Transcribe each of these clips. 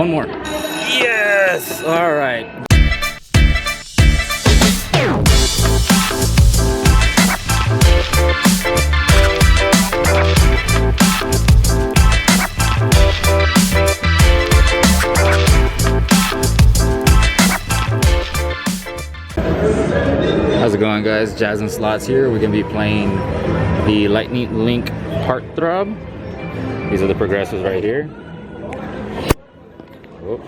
one more. Yes! All right. How's it going, guys? JazDan Slots here. We're gonna be playing the Lightning Link Heart Throb. These are the progressives right here. Whoop.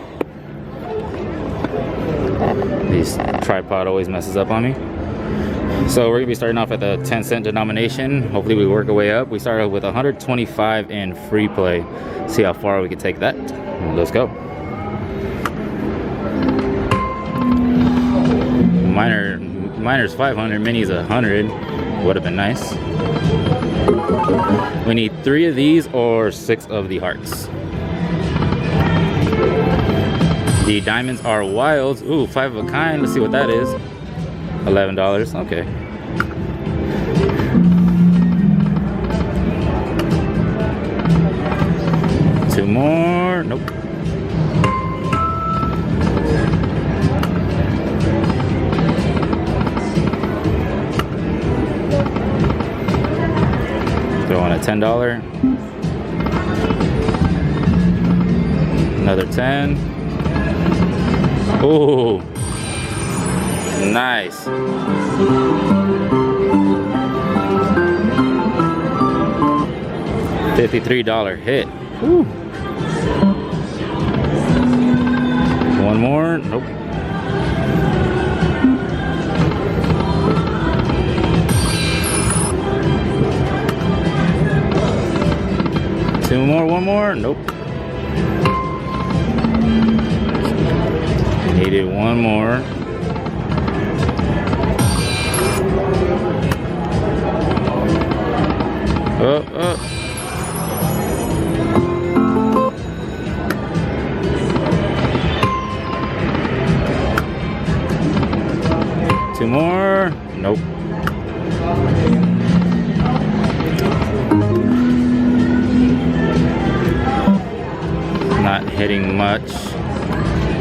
This tripod always messes up on me. So we're gonna be starting off at the 10-cent denomination. Hopefully we work our way up. We started with 125 in free play. See how far we can take that. Let's go. Miner's 500, mini's 100. Would have been nice. We need 3 of these or 6 of the hearts. The diamonds are wilds. Ooh, 5 of a kind. Let's see what that is. $11. Okay. Two more. Nope. Throw in a $10. Another 10. Oh, nice. $53 hit. Woo. One more. Nope. Two more, one more. Nope. Needed one more. Up. Two more. Nope. Not hitting much.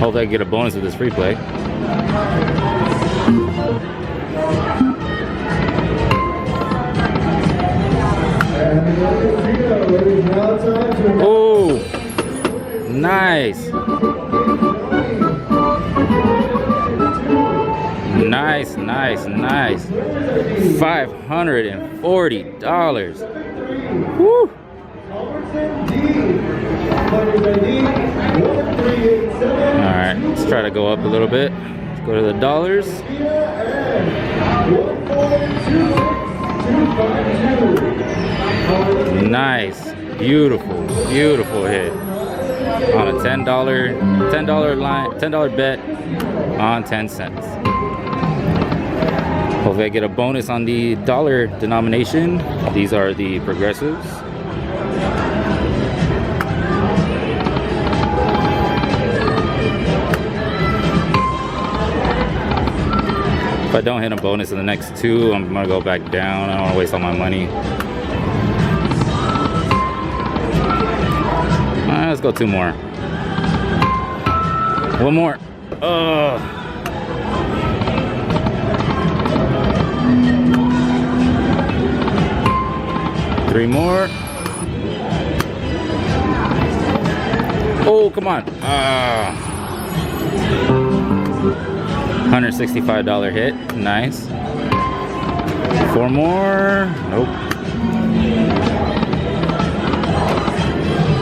Hope I get a bonus with this free play. Oh, nice. Nice. $540. Woo. Alright, let's try to go up a little bit. Let's go to the dollars. Nice. Beautiful hit. On a $10 line, $10 bet on 10 cents. Hopefully I get a bonus on the dollar denomination. These are the progressives. If I don't hit a bonus in the next 2, I'm gonna go back down. I don't want to waste all my money. Let's go 2 more. One more. Oh. Three more. Oh, come on. $165 hit. Nice. 4 more. Nope.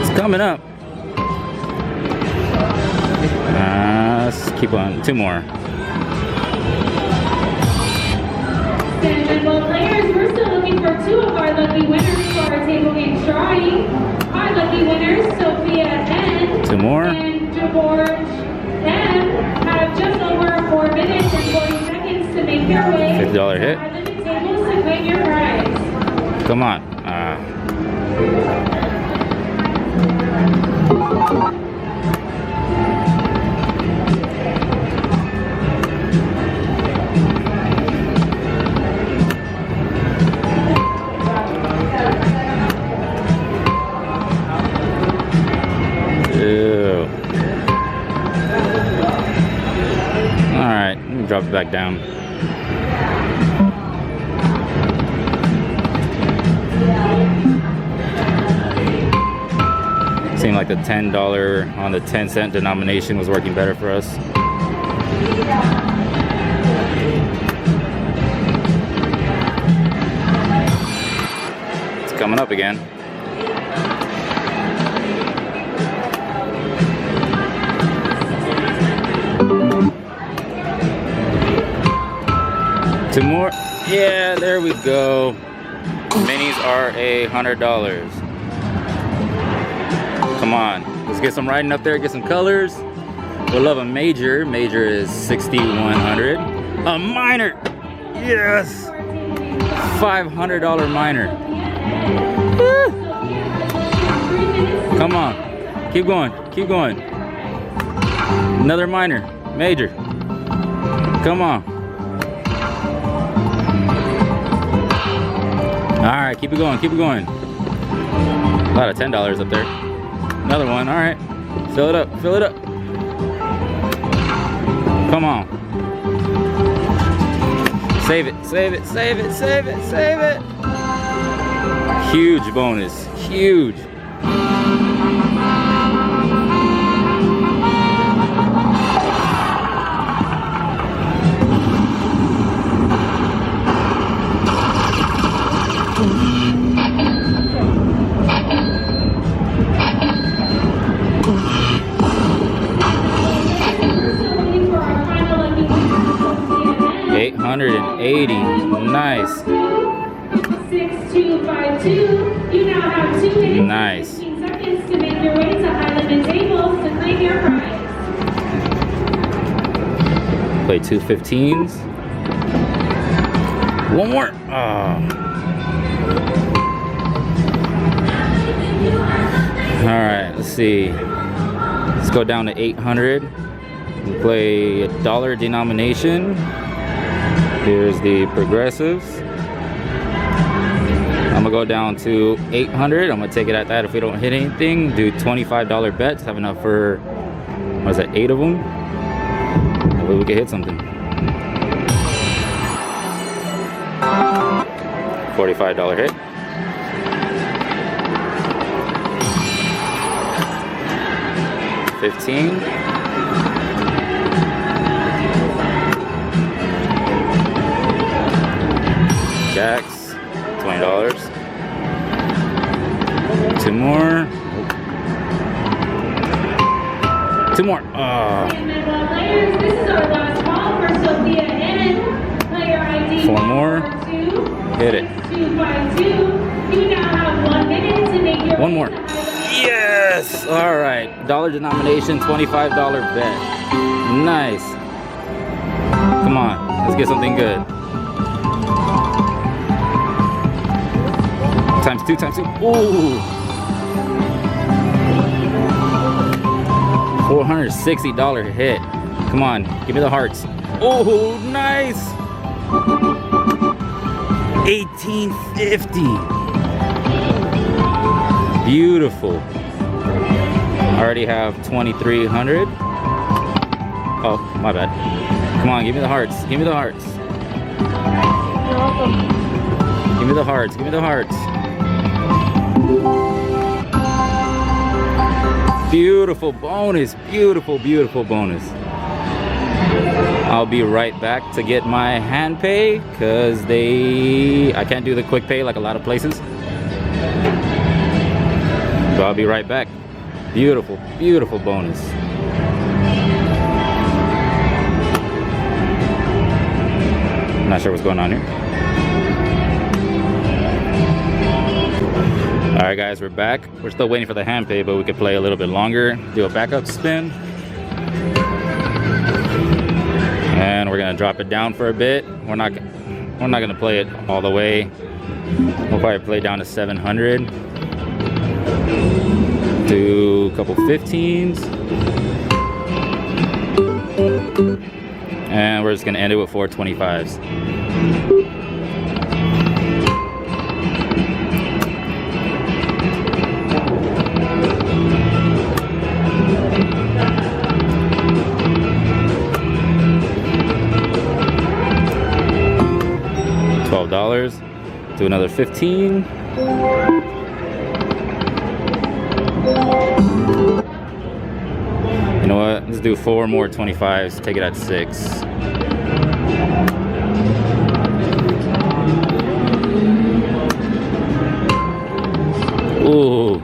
It's coming up. Let's keep on. 2 more. And well, players, we're still looking for 2 of our lucky winners for our table game drawing. Our lucky winners, Sophia N. 2 more. And George M. have just over 4 minutes and 40 seconds to make their way $50 hit. to our limited tables to win your prize. Come on. Ew. drop it back down. Seemed like the $10 on the 10-cent denomination was working better for us. It's coming up again. Two more. Yeah, there we go. Minis are $100. Come on, let's get some writing up there, get some colors. We'll love a major. Major is 6,100. A minor, yes, $500 minor. Woo. Come on, keep going, keep going. Another minor, major. Come on. All right, keep it going, keep it going. A lot of $10 up there. Another one, all right. Fill it up, fill it up. Come on. Save it, save it, save it, save it, save it. Huge bonus, huge. $880, nice. 6252. You now have 2 minutes Nice. and 15 seconds to make your way to Highland Tables to claim your prize. Play 2 15s. One more. Oh. All right, let's see. Let's go down to 800. We'll play $1 denomination. Here's the progressives. I'm gonna go down to 800. I'm gonna take it at that if we don't hit anything. Do $25 bets. Have enough for, what is that, 8 of them? Hopefully we can hit something. $45 hit. $15. Jacks, $20. 2 more. 2 more. Oh. This is our last call for Sophia N. Player ID 4 more. Hit it. 252. You now have 1 minute to make your 1 more. Yes! All right. $1 denomination, $25 bet. Nice. Come on. Let's get something good. Times 2, times 2. Ooh. $460 hit. Come on, give me the hearts. Oh, nice. $18.50. Beautiful. I already have 2,300. Oh, my bad. Come on, give me the hearts. Give me the hearts. You're welcome. Give me the hearts. Give me the hearts. Beautiful bonus. Beautiful, beautiful bonus. I'll be right back to get my hand pay because I can't do the quick pay like a lot of places. So I'll be right back. Beautiful, beautiful bonus. Not sure what's going on here. All right, guys, we're back. We're still waiting for the hand pay, but we could play a little bit longer. Do a backup spin. And we're gonna drop it down for a bit. We're not gonna play it all the way. We'll probably play down to 700. Do a couple 15s. And we're just gonna end it with 4 25s. $12. Do another 15. You know what? Let's do 4 more 25s. Take it at 6. Ooh.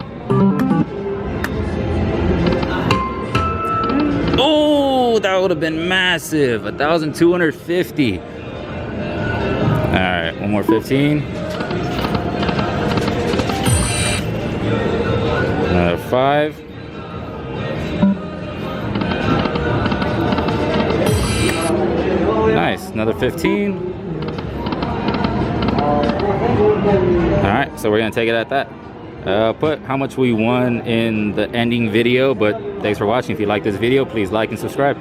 Oh, that would have been massive. 1,250. All right, one more 15. Another 5. Nice, another 15. All right, so we're gonna take it at that. Put how much we won in the ending video, but thanks for watching. If you like this video, please like and subscribe.